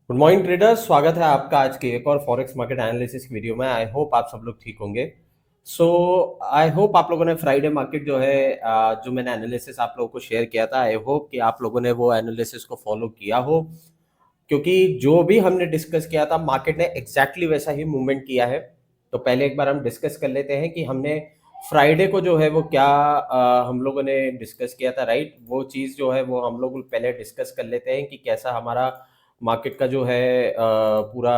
Good morning traders, स्वागत है आपका आज के एक और फॉरेक्स मार्केट एनालिसिस की वीडियो में। आई होप आप सब लोग ठीक होंगे। सो आई होप आप लोगों ने फ्राइडे मार्केट जो है जो मैंने एनालिसिस आप लोगों को शेयर किया था, आई होप कि आप लोगों ने वो एनालिसिस को फॉलो किया हो, क्योंकि जो भी हमने डिस्कस किया था मार्केट ने एग्जैक्टली वैसा ही मूवमेंट किया है। तो पहले एक बार हम डिस्कस कर लेते हैं कि हमने फ्राइडे को जो है वो क्या हम लोगों ने डिस्कस किया था, राइट। वो चीज़ जो है वो हम लोग पहले डिस्कस कर लेते हैं कि कैसा हमारा मार्केट का जो है पूरा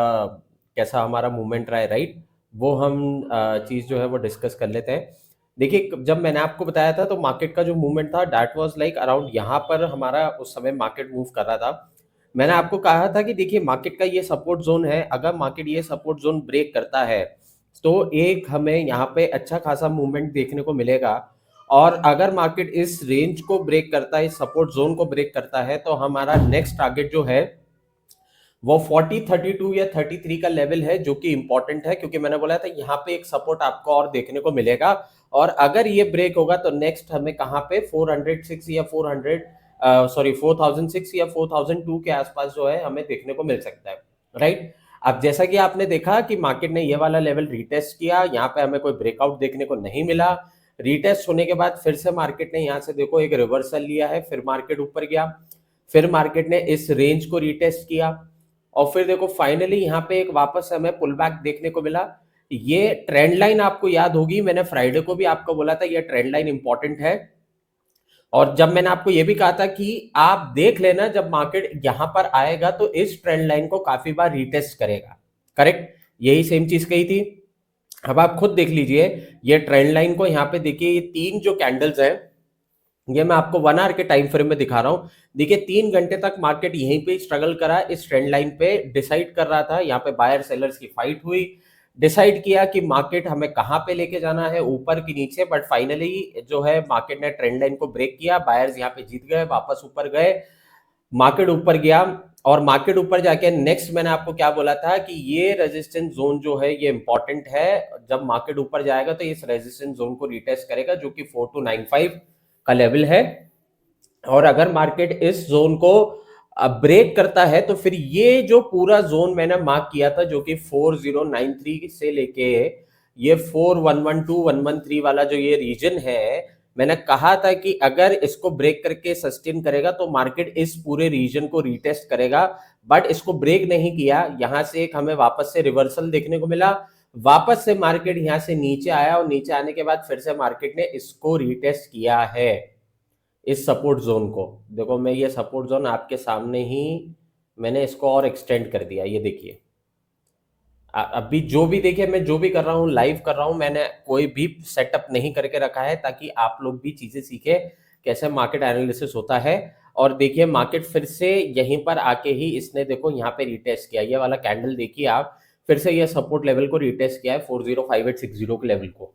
कैसा हमारा मूवमेंट रहा है, राइट। वो हम चीज़ जो है वो डिस्कस कर लेते हैं। देखिए, जब मैंने आपको बताया था तो मार्केट का जो मूवमेंट था दैट वाज लाइक अराउंड यहाँ पर हमारा उस समय मार्केट मूव कर रहा था। मैंने आपको कहा था कि देखिए मार्केट का ये सपोर्ट जोन है, अगर मार्केट ये सपोर्ट जोन ब्रेक करता है तो एक हमें यहाँ पे अच्छा खासा मूवमेंट देखने को मिलेगा। और अगर मार्केट इस रेंज को ब्रेक करता है, इस सपोर्ट जोन को ब्रेक करता है, तो हमारा नेक्स्ट टारगेट जो है वो 40 32 या 33 का लेवल है, जो कि इंपॉर्टेंट है, क्योंकि मैंने बोला था यहाँ पे एक सपोर्ट आपको और देखने को मिलेगा। और अगर ये ब्रेक होगा तो नेक्स्ट हमें कहाँ पे 406 या 4006 या 4002 के आसपास जो है हमें देखने को मिल सकता है, राइट। अब जैसा कि आपने देखा कि मार्केट ने ये वाला लेवल रिटेस्ट किया, यहाँ पे हमें कोई ब्रेकआउट देखने को नहीं मिला। रिटेस्ट होने के बाद फिर से मार्केट ने यहाँ से देखो एक रिवर्सल लिया है, फिर मार्केट ऊपर गया, फिर मार्केट ने इस रेंज को रिटेस्ट किया, और फिर देखो फाइनली यहाँ पे एक वापस हमें पुल बैक देखने को मिला। ये ट्रेंड लाइन आपको याद होगी, मैंने फ्राइडे को भी आपको बोला था ये ट्रेंड लाइन इंपॉर्टेंट है। और जब मैंने आपको ये भी कहा था कि आप देख लेना जब मार्केट यहां पर आएगा तो इस ट्रेंड लाइन को काफी बार रिटेस्ट करेगा, करेक्ट। यही सेम चीज कही थी। अब आप खुद देख लीजिए, ये ट्रेंड लाइन को यहाँ पे देखिए, ये तीन जो कैंडल्स हैं, ये मैं आपको 1 आवर के टाइम फ्रेम में दिखा रहा हूं। देखिए 3 घंटे तक मार्केट यहीं पे स्ट्रगल करा, इस ट्रेंड लाइन पे डिसाइड कर रहा था। यहाँ पे बायर सेलर्स की फाइट हुई, डिसाइड किया कि मार्केट हमें कहाँ पे लेके जाना है, ऊपर की नीचे। बट फाइनली जो है मार्केट ने ट्रेंड लाइन को ब्रेक किया, बायर्स यहाँ पे जीत गए, वापस ऊपर गए, मार्केट ऊपर गया। और मार्केट ऊपर जाके नेक्स्ट मैंने आपको क्या बोला था कि ये रेजिस्टेंस जोन जो है ये इंपॉर्टेंट है। जब मार्केट ऊपर जाएगा तो इस रेजिस्टेंस जोन को रिटेस्ट करेगा, जो कि 4295 का लेवल है। और अगर मार्केट इस जोन को ब्रेक करता है तो फिर ये जो पूरा जोन मैंने मार्क किया था, जो कि 4093 से लेके ये 4112 113 वाला जो ये रीजन है, मैंने कहा था कि अगर इसको ब्रेक करके सस्टेन करेगा तो मार्केट इस पूरे रीजन को रिटेस्ट करेगा। बट इसको ब्रेक नहीं किया, यहां से एक हमें वापस से रिवर्सल देखने को मिला, वापस से मार्केट यहां से नीचे आया, और नीचे आने के बाद फिर से मार्केट ने इसको रिटेस्ट किया है, इस सपोर्ट जोन को। देखो मैं ये सपोर्ट जोन आपके सामने ही मैंने इसको और एक्सटेंड कर दिया, ये देखिए। अभी जो भी देखिए, मैं जो भी कर रहा हूँ लाइव कर रहा हूँ, मैंने कोई भी सेटअप नहीं करके रखा है, ताकि आप लोग भी चीजें सीखे कैसे मार्केट एनालिसिस होता है। और देखिए मार्केट फिर से यहीं पर आके ही इसने देखो यहाँ पे रिटेस्ट किया, ये वाला कैंडल देखिए आप, फिर से ये सपोर्ट लेवल को रिटेस्ट किया है 405860 के लेवल को।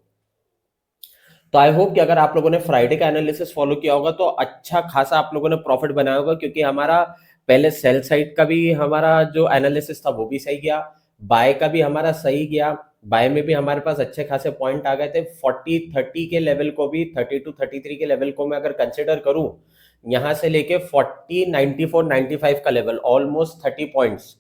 तो आई होप कि अगर आप लोगों ने फ्राइडे का एनालिसिस फॉलो किया होगा तो अच्छा खासा आप लोगों ने प्रॉफिट बनाया होगा, क्योंकि हमारा पहले सेल साइड का भी हमारा जो एनालिसिस था वो भी सही गया, बाय का भी हमारा सही गया। बाय में भी हमारे पास अच्छे खासे पॉइंट आ गए थे। 40-30 के लेवल को भी, 32-33 के लेवल को मैं अगर कंसिडर करूं, यहां से लेके 40-94-95 का लेवल, ऑलमोस्ट 30 पॉइंट्स,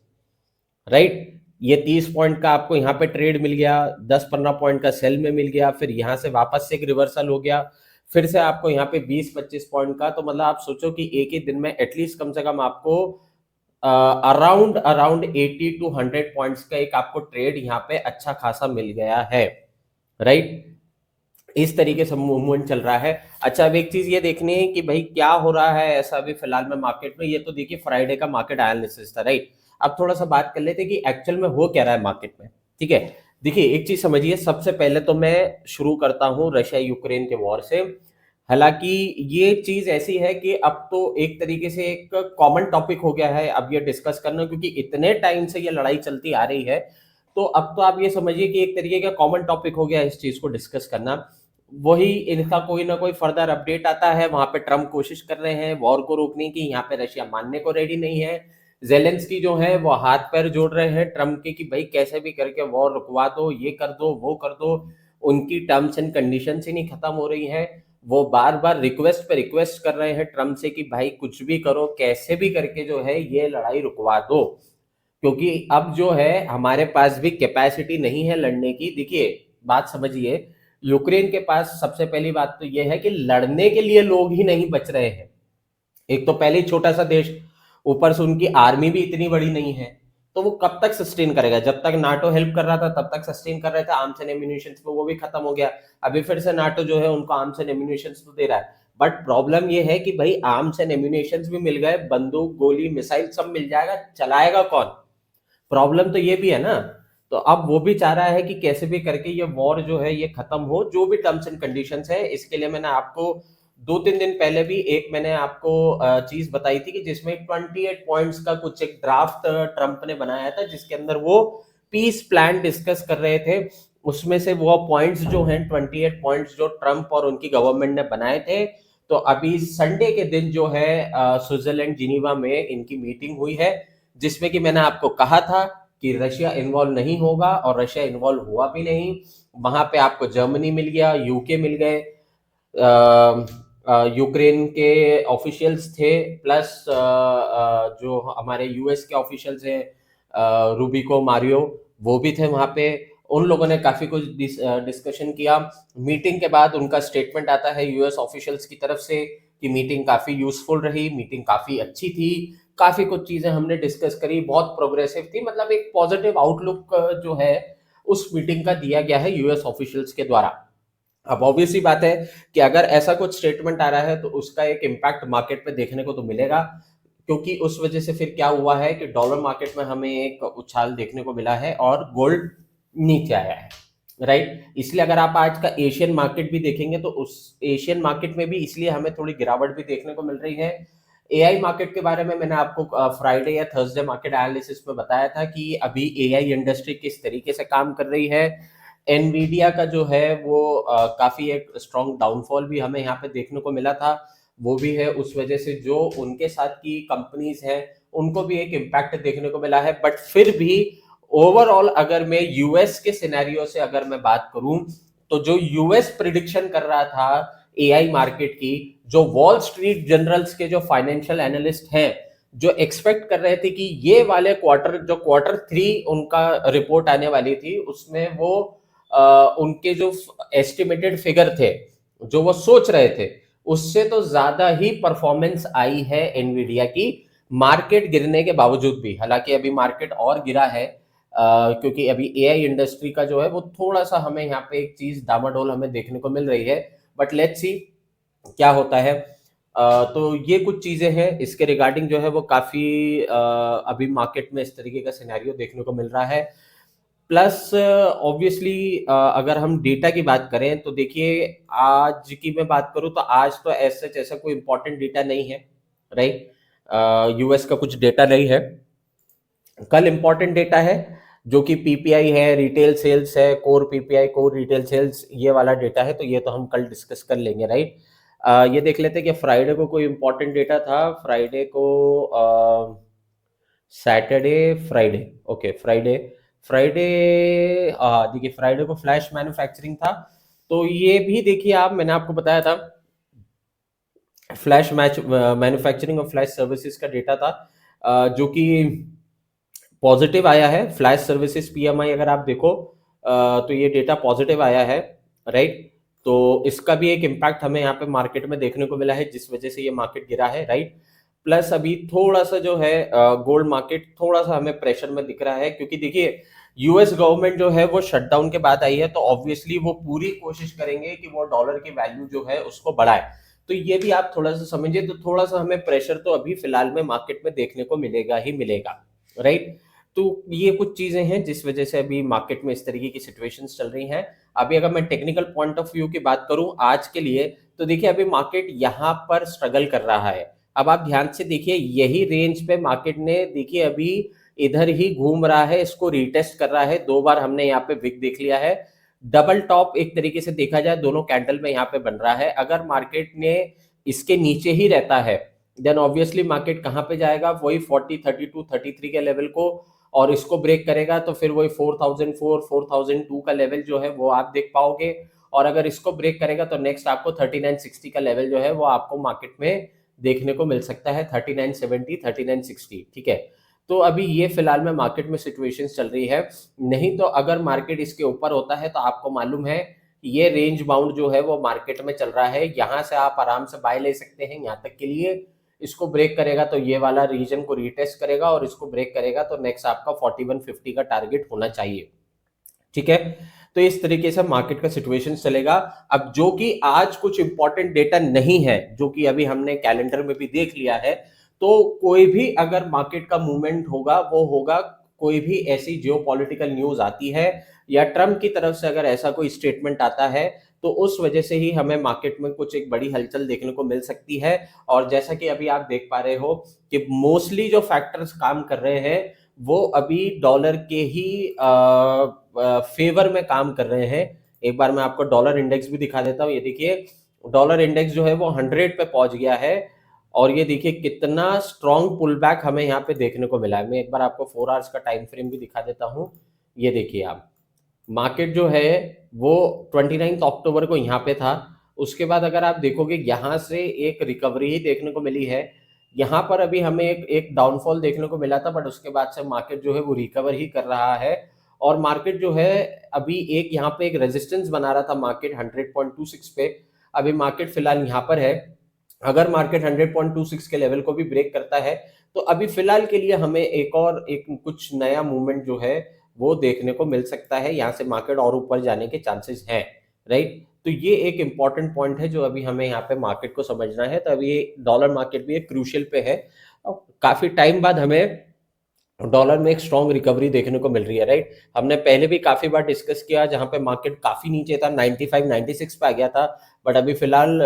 राइट। ये 30 पॉइंट का आपको यहाँ पे ट्रेड मिल गया, 10-15 पॉइंट का सेल में मिल गया, फिर यहाँ से वापस से एक रिवर्सल हो गया, फिर से आपको यहाँ पे 20-25 पॉइंट का। तो मतलब आप सोचो कि एक ही दिन में एटलीस्ट कम से कम आपको अराउंड अराउंड 80-100 पॉइंट्स का एक आपको ट्रेड यहाँ पे अच्छा खासा मिल गया है, राइट। इस तरीके से मूवमेंट चल रहा है। अच्छा, अब एक चीज ये देखनी है कि भाई क्या हो रहा है ऐसा अभी फिलहाल में मार्केट में। ये तो देखिए फ्राइडे का मार्केट एनालिसिस था, राइट। अब थोड़ा सा बात कर लेते हैं कि एक्चुअल में हो क्या रहा है मार्केट में, ठीक है। देखिए एक चीज समझिए, सबसे पहले तो मैं शुरू करता हूं रशिया यूक्रेन के वॉर से। हालांकि ये चीज ऐसी है कि अब तो एक तरीके से एक कॉमन टॉपिक हो गया है अब ये डिस्कस करना, क्योंकि इतने टाइम से ये लड़ाई चलती आ रही है। तो अब तो आप ये समझिए कि एक तरीके का कॉमन टॉपिक हो गया है इस चीज को डिस्कस करना। वही इनका कोई ना कोई फर्दर अपडेट आता है, वहां पे ट्रम्प कोशिश कर रहे हैं वॉर को रोकने की, यहाँ पे रशिया मानने को रेडी नहीं है। जेलेंस्की जो है वो हाथ पैर जोड़ रहे हैं ट्रम्प के कि भाई कैसे भी करके वॉर रुकवा दो, ये कर दो वो कर दो। उनकी टर्म्स एंड कंडीशन ही नहीं खत्म हो रही हैं। वो बार बार रिक्वेस्ट पे रिक्वेस्ट कर रहे हैं ट्रम्प से कि भाई कुछ भी करो, कैसे भी करके जो है ये लड़ाई रुकवा दो। क्योंकि अब जो है हमारे पास भी कैपेसिटी नहीं है लड़ने की। देखिए बात समझिए, यूक्रेन के पास सबसे पहली बात तो यह है कि लड़ने के लिए लोग ही नहीं बच रहे हैं। एक तो पहले ही छोटा सा देश, ऊपर से उनकी आर्मी भी इतनी बड़ी नहीं है, तो वो कब तक सस्टेन करेगा? जब तक नाटो हेल्प कर रहा था तब तक सस्टेन कर रहे थे आर्म्स एंड एम्यूनिशन, तो वो भी खत्म हो गया। अभी फिर से नाटो जो है उनको आर्म्स एंड एम्यूनिशन तो दे रहा है, बट प्रॉब्लम ये है कि भाई आर्म्स एंड एम्यूनिशन भी मिल गए, बंदूक गोली मिसाइल सब मिल जाएगा, चलाएगा कौन? प्रॉब्लम तो ये भी है ना। तो अब वो भी चाह रहा है कि कैसे भी करके ये वॉर जो है ये खत्म हो, जो भी टर्म्स एंड कंडीशंस है। इसके लिए मैंने आपको 2-3 दिन पहले भी एक मैंने आपको चीज बताई थी कि जिसमें 28 पॉइंट्स का कुछ एक ड्राफ्ट ट्रंप ने बनाया था, जिसके अंदर वो पीस प्लान डिस्कस कर रहे थे। उसमें से वो पॉइंट्स जो हैं 28 पॉइंट्स जो ट्रंप और उनकी गवर्नमेंट ने बनाए थे, तो अभी संडे के दिन जो है स्विट्जरलैंड जिनीवा में इनकी मीटिंग हुई है, जिसमें कि मैंने आपको कहा था कि रशिया इन्वॉल्व नहीं होगा, और रशिया इन्वॉल्व हुआ भी नहीं। वहां पे आपको जर्मनी मिल गया, यूके मिल गए, यूक्रेन के ऑफिशियल्स थे, प्लस जो हमारे यूएस के ऑफिशियल्स हैं, रूबिको मारियो, वो भी थे वहां पे। उन लोगों ने काफी कुछ डिस्कशन किया। मीटिंग के बाद उनका स्टेटमेंट आता है यूएस ऑफिशियल्स की तरफ से कि मीटिंग काफी यूजफुल रही, मीटिंग काफी अच्छी थी, काफी कुछ चीजें हमने डिस्कस करी, बहुत प्रोग्रेसिव थी, मतलब एक पॉजिटिव आउटलुक जो है उस मीटिंग का दिया गया है यूएस ऑफिशियल्स के द्वारा। अब ऑब्वियसली बात है कि अगर ऐसा कुछ स्टेटमेंट आ रहा है तो उसका एक इम्पैक्ट मार्केट पे देखने को तो मिलेगा, क्योंकि उस वजह से फिर क्या हुआ है कि डॉलर मार्केट में हमें एक उछाल देखने को मिला है और गोल्ड नीचे आया है, राइट। इसलिए अगर आप आज का एशियन मार्केट भी देखेंगे तो उस एशियन मार्केट में भी इसलिए हमें थोड़ी गिरावट भी देखने को मिल रही है। एआई मार्केट के बारे में मैंने आपको फ्राइडे या थर्सडे मार्केट एनालिसिस में बताया था कि अभी एआई इंडस्ट्री किस तरीके से काम कर रही है। एनवीडिया का जो है वो काफी एक स्ट्रॉन्ग डाउनफॉल भी हमें यहाँ पे देखने को मिला था। वो भी है उस वजह से जो उनके साथ की कंपनीज हैं उनको भी एक इम्पैक्ट देखने को मिला है। बट फिर भी ओवरऑल अगर मैं यूएस के सिनेरियो से अगर मैं बात करूं, तो जो यूएस प्रिडिक्शन कर रहा था एआई मार्केट की, जो वॉल स्ट्रीट जनरल्स के जो फाइनेंशियल एनालिस्ट हैं, जो एक्सपेक्ट कर रहे थे कि ये वाले क्वार्टर, जो Q3 उनका रिपोर्ट आने वाली थी, उसमें वो उनके जो एस्टिमेटेड फिगर थे, जो वो सोच रहे थे, उससे तो ज्यादा ही परफॉर्मेंस आई है एनवीडिया की, मार्केट गिरने के बावजूद भी। हालांकि अभी मार्केट और गिरा है क्योंकि अभी एआई इंडस्ट्री का जो है वो थोड़ा सा हमें यहाँ पे एक चीज डामाडोल हमें देखने को मिल रही है, बट लेट्स सी क्या होता है। तो ये कुछ चीजें हैं इसके रिगार्डिंग जो है वो काफी अभी मार्केट में इस तरीके का सिनेरियो देखने को मिल रहा है। प्लस ऑब्वियसली अगर हम डेटा की बात करें तो देखिए, आज की मैं बात करूं तो आज तो ऐसे जैसा कोई इंपॉर्टेंट डेटा नहीं है, राइट। यूएस का कुछ डेटा नहीं है। कल इंपॉर्टेंट डेटा है जो कि पीपीआई है, रिटेल सेल्स है, core PPI, core retail sales, ये वाला डेटा है, तो ये तो हम कल डिस्कस कर लेंगे, राइट। ये देख लेते हैं कि फ्राइडे को कोई इंपॉर्टेंट डेटा था। फ्राइडे को Saturday, Friday, okay Friday, Friday, देखिए फ्राइडे को फ्लैश मैन्युफैक्चरिंग था। तो ये भी देखिए आप, मैंने आपको बताया था फ्लैश मैच मैन्युफैक्चरिंग और फ्लैश सर्विसेज का डेटा था, जो कि पॉजिटिव आया है। फ्लैश सर्विसेज पीएमआई अगर आप देखो तो ये डेटा पॉजिटिव आया है, राइट। तो इसका भी एक इम्पैक्ट हमें यहाँ पे मार्केट में देखने को मिला है, जिस वजह से ये मार्केट गिरा है, राइट। प्लस अभी थोड़ा सा जो है गोल्ड मार्केट थोड़ा सा हमें प्रेशर में दिख रहा है, क्योंकि देखिए यूएस गवर्नमेंट जो है वो शटडाउन के बाद आई है, तो ऑब्वियसली वो पूरी कोशिश करेंगे कि वो डॉलर की वैल्यू जो है उसको बढ़ाए। तो ये भी आप थोड़ा सा समझिए, तो थोड़ा सा हमें प्रेशर तो अभी फिलहाल में मार्केट में देखने को मिलेगा ही मिलेगा, राइट। तो ये कुछ चीजें हैं जिस वजह से अभी मार्केट में इस तरीके की सिचुएशंस चल रही हैं। अभी अगर मैं टेक्निकल पॉइंट ऑफ व्यू की बात करूं आज के लिए, तो देखिए अभी मार्केट यहाँ पर स्ट्रगल कर रहा है। अब आप ध्यान से देखिए, यही रेंज पे मार्केट ने देखिए अभी इधर ही घूम रहा है, इसको रीटेस्ट कर रहा है। 2 बार हमने यहाँ पे विक देख लिया है, डबल टॉप एक तरीके से देखा जाए दोनों कैंडल में यहाँ पे बन रहा है। अगर मार्केट ने इसके नीचे ही रहता है, देन ऑब्वियसली मार्केट कहाँ पे जाएगा, वही 4032-33 के लेवल को, और इसको ब्रेक करेगा तो फिर वही 4004-4002 का लेवल जो है वो आप देख पाओगे। और अगर इसको ब्रेक करेगा तो नेक्स्ट आपको 3960 का लेवल जो है वो आपको मार्केट में देखने को मिल सकता है, 3970, 3960, ठीक है। तो अभी ये फिलहाल में मार्केट में सिचुएशंस चल रही है। नहीं तो अगर मार्केट इसके ऊपर होता है तो आपको मालूम है ये रेंज बाउंड जो है वो मार्केट में चल रहा है, यहाँ से आप आराम से बाय ले सकते हैं यहाँ तक के लिए। इसको ब्रेक करेगा तो ये वाला रीजन को रीटेस्ट करेगा, और इसको ब्रेक करेगा तो नेक्स्ट आपका 4150 का टारगेट होना चाहिए। ठीक है, तो इस तरीके से मार्केट का सिचुएशन चलेगा। अब जो कि आज कुछ इंपॉर्टेंट डेटा नहीं है, जो कि अभी हमने कैलेंडर में भी देख लिया है, तो कोई भी अगर मार्केट का मूवमेंट होगा वो होगा कोई भी ऐसी जियोपॉलिटिकल न्यूज आती है या ट्रम्प की तरफ से अगर ऐसा कोई स्टेटमेंट आता है, तो उस वजह से ही हमें मार्केट में कुछ एक बड़ी हलचल देखने को मिल सकती है। और जैसा कि अभी आप देख पा रहे हो कि मोस्टली जो फैक्टर्स काम कर रहे हैं वो अभी डॉलर के ही फेवर में काम कर रहे हैं। एक बार मैं आपको डॉलर इंडेक्स भी दिखा देता हूँ। ये देखिए डॉलर इंडेक्स जो है वो 100 पे पहुंच गया है, और ये देखिए कितना स्ट्रॉन्ग पुल बैक हमें यहाँ पे देखने को मिला है। मैं एक बार आपको 4 आवर्स का टाइम फ्रेम भी दिखा देता हूँ। ये देखिए आप, मार्केट जो है वो 29 अक्टूबर को यहाँ पे था। उसके बाद अगर आप देखोगे यहाँ से एक रिकवरी ही देखने को मिली है। यहाँ पर अभी हमें एक डाउनफॉल देखने को मिला था, बट उसके बाद से मार्केट जो है वो रिकवर ही कर रहा है। और मार्केट जो है अभी एक यहाँ पे एक रेजिस्टेंस बना रहा था मार्केट 100.26 पे। अभी मार्केट फिलहाल यहाँ पर है। अगर मार्केट 100.26 के लेवल को भी ब्रेक करता है तो अभी फिलहाल के लिए हमें एक कुछ नया मूवमेंट जो है वो देखने को मिल सकता है। यहाँ से मार्केट और ऊपर जाने के चांसेस हैं, राइट। तो ये एक इंपॉर्टेंट पॉइंट है जो अभी हमें यहाँ पे मार्केट को समझना है। तो अभी डॉलर मार्केट भी एक क्रूशियल पे है, और काफी टाइम बाद हमें डॉलर में एक स्ट्रॉन्ग रिकवरी देखने को मिल रही है, राइट। हमने पहले भी काफी बार डिस्कस किया जहां पे मार्केट काफी नीचे था, 95 96 पे आ गया था, बट अभी फिलहाल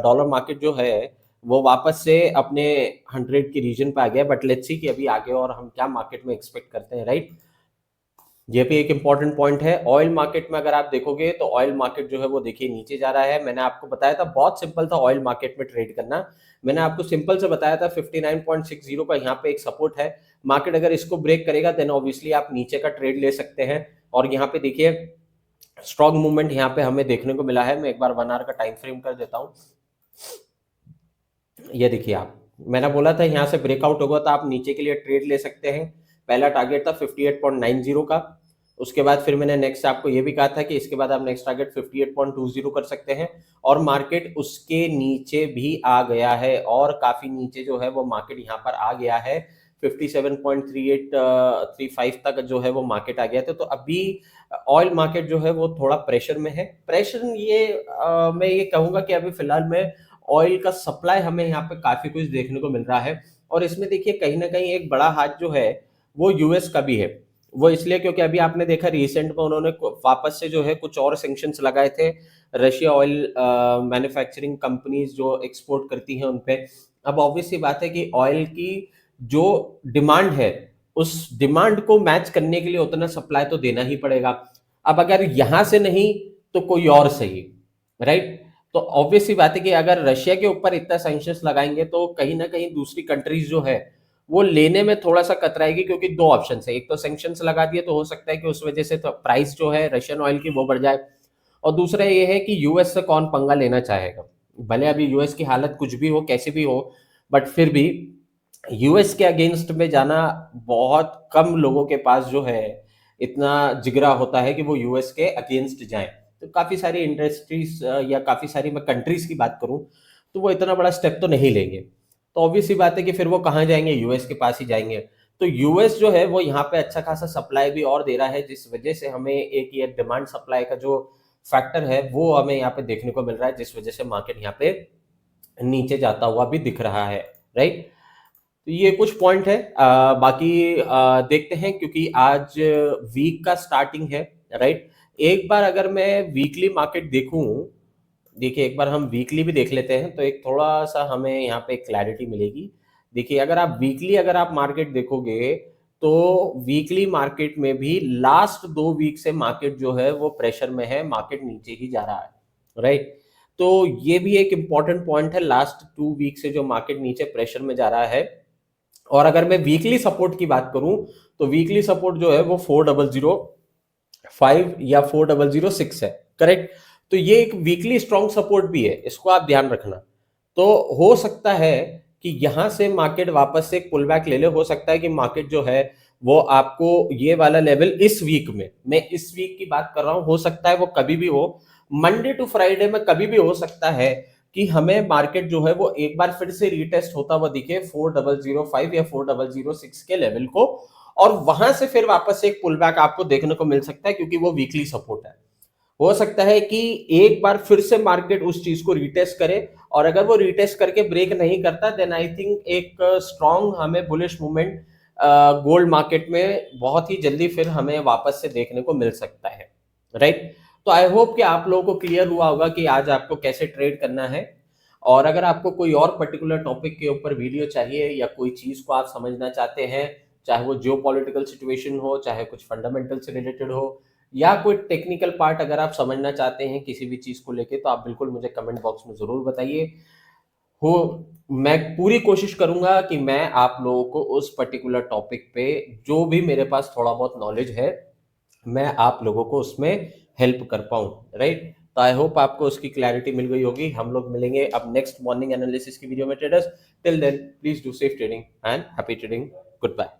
डॉलर मार्केट जो है वो वापस से अपने 100 की रीजन पे आ गया। बट लेट्स सी कि अभी आगे और हम क्या मार्केट में एक्सपेक्ट करते हैं, राइट। ये भी एक इंपॉर्टेंट पॉइंट है। ऑयल मार्केट में अगर आप देखोगे तो ऑयल मार्केट जो है वो देखिए नीचे जा रहा है। मैंने आपको बताया था बहुत सिंपल था ऑयल मार्केट में ट्रेड करना। मैंने आपको सिंपल से बताया था 59.60 का यहाँ पे एक सपोर्ट है। मार्केट अगर इसको ब्रेक करेगा देन ऑब्वियसली आप नीचे का ट्रेड ले सकते हैं। और यहाँ पे देखिए स्ट्रॉन्ग मूवमेंट यहाँ पे हमें देखने को मिला है। मैं एक बार 1 आवर का टाइम फ्रेम कर देता हूँ। ये देखिए आप, मैंने बोला था यहाँ से ब्रेकआउट होगा तो आप नीचे के लिए ट्रेड ले सकते हैं। पहला टारगेट था 58.90 का। उसके बाद फिर मैंने नेक्स्ट आपको ये भी कहा था कि इसके बाद आप नेक्स्ट टारगेट 58.20 कर सकते हैं। और मार्केट उसके नीचे भी आ गया है, और काफी नीचे जो है वो मार्केट यहाँ पर आ गया है। 57.3835 तक जो है वो मार्केट आ गया था। तो अभी ऑयल मार्केट जो है वो थोड़ा प्रेशर में है। प्रेशर ये मैं ये कहूंगा कि अभी फिलहाल में ऑयल का सप्लाई हमें यहाँ पे काफी कुछ देखने को मिल रहा है। और इसमें देखिए कहीं ना कहीं एक बड़ा हाथ जो है वो यूएस का भी है। वो इसलिए क्योंकि अभी आपने देखा रिसेंट में उन्होंने वापस से जो है कुछ और सैंक्शंस लगाए थे रशिया ऑयल मैन्युफैक्चरिंग कंपनीज जो एक्सपोर्ट करती हैं उन पे। अब ऑब्वियस सी बात है कि ऑयल की जो डिमांड है उस डिमांड को मैच करने के लिए उतना सप्लाई तो देना ही पड़ेगा। अब अगर यहां से नहीं तो कोई और सही, राइट। तो ऑब्वियस सी बात है कि अगर रशिया के ऊपर इतना सैंक्शंस लगाएंगे तो कहीं ना कहीं दूसरी कंट्रीज जो है वो लेने में थोड़ा सा कतराएगी, क्योंकि दो ऑप्शन है। एक तो सैंक्शंस लगा दिए तो हो सकता है कि उस वजह से तो प्राइस जो है रशियन ऑयल की वो बढ़ जाए, और दूसरा ये है कि यूएस से कौन पंगा लेना चाहेगा। भले अभी यूएस की हालत कुछ भी हो कैसे भी हो, बट फिर भी यूएस के अगेंस्ट में जाना बहुत कम लोगों के पास जो है इतना जिगरा होता है कि वो यूएस के अगेंस्ट जाएं। तो काफी सारी इंडस्ट्रीज या काफी सारी मैं कंट्रीज की बात करूं तो वो इतना बड़ा स्टेप तो नहीं लेंगे। तो ऑब्वियस सी बात है कि फिर वो कहाँ जाएंगे, यूएस के पास ही जाएंगे। तो यूएस जो है वो यहाँ पे अच्छा खासा सप्लाई भी और दे रहा है, जिस वजह से हमें एक ये डिमांड सप्लाई का जो फैक्टर है वो हमें यहाँ पे देखने को मिल रहा है, जिस वजह से मार्केट यहाँ पे नीचे जाता हुआ भी दिख रहा है, राइट। तो ये कुछ पॉइंट है। बाकी देखते हैं क्योंकि आज वीक का स्टार्टिंग है, राइट। एक बार अगर मैं वीकली मार्केट देखूं, देखिए एक बार हम वीकली भी देख लेते हैं तो एक थोड़ा सा हमें यहाँ पे क्लैरिटी मिलेगी। देखिए अगर आप वीकली अगर आप मार्केट देखोगे तो वीकली मार्केट में भी लास्ट 2 वीक से मार्केट जो है वो प्रेशर में है, मार्केट नीचे ही जा रहा है, राइट। तो ये भी एक इंपॉर्टेंट पॉइंट है, लास्ट 2 वीक से जो मार्केट नीचे प्रेशर में जा रहा है। और अगर मैं वीकली सपोर्ट की बात करूं तो वीकली सपोर्ट जो है वो 4005 या 4006 है, करेक्ट। तो ये एक वीकली स्ट्रॉन्ग सपोर्ट भी है, इसको आप ध्यान रखना। तो हो सकता है कि यहाँ से मार्केट वापस से एक पुल बैक ले ले। हो सकता है कि मार्केट जो है वो आपको ये वाला लेवल इस वीक में, मैं इस वीक की बात कर रहा हूँ, हो सकता है वो कभी भी हो, मंडे टू फ्राइडे में कभी भी हो सकता है कि हमें मार्केट जो है वो एक बार फिर से रीटेस्ट होता हुआ दिखे 4005 या 4006 के लेवल को, और वहां से फिर वापस से एक पुल बैक आपको देखने को मिल सकता है, क्योंकि वो वीकली सपोर्ट है। हो सकता है कि एक बार फिर से मार्केट उस चीज को रीटेस्ट करे, और अगर वो रीटेस्ट करके ब्रेक नहीं करता, देन आई थिंक एक स्ट्रॉन्ग हमें बुलिश मूवमेंट गोल्ड मार्केट में बहुत ही जल्दी फिर हमें वापस से देखने को मिल सकता है, राइट। तो आई होप कि आप लोगों को क्लियर हुआ होगा कि आज आपको कैसे ट्रेड करना है। और अगर आपको कोई और पर्टिकुलर टॉपिक के ऊपर वीडियो चाहिए या कोई चीज को आप समझना चाहते हैं, चाहे वो जियो पॉलिटिकल सिचुएशन हो, चाहे कुछ फंडामेंटल से रिलेटेड हो, या कोई टेक्निकल पार्ट अगर आप समझना चाहते हैं किसी भी चीज को लेके, तो आप बिल्कुल मुझे कमेंट बॉक्स में जरूर बताइए। हो मैं पूरी कोशिश करूंगा कि मैं आप लोगों को उस पर्टिकुलर टॉपिक पे जो भी मेरे पास थोड़ा बहुत नॉलेज है, मैं आप लोगों को उसमें हेल्प कर पाऊं, राइट। तो आई होप आपको उसकी क्लैरिटी मिल गई होगी। हम लोग मिलेंगे अब नेक्स्ट मॉर्निंग एनालिसिस की वीडियो में traders. Till then please do safe trading and happy trading. Good bye.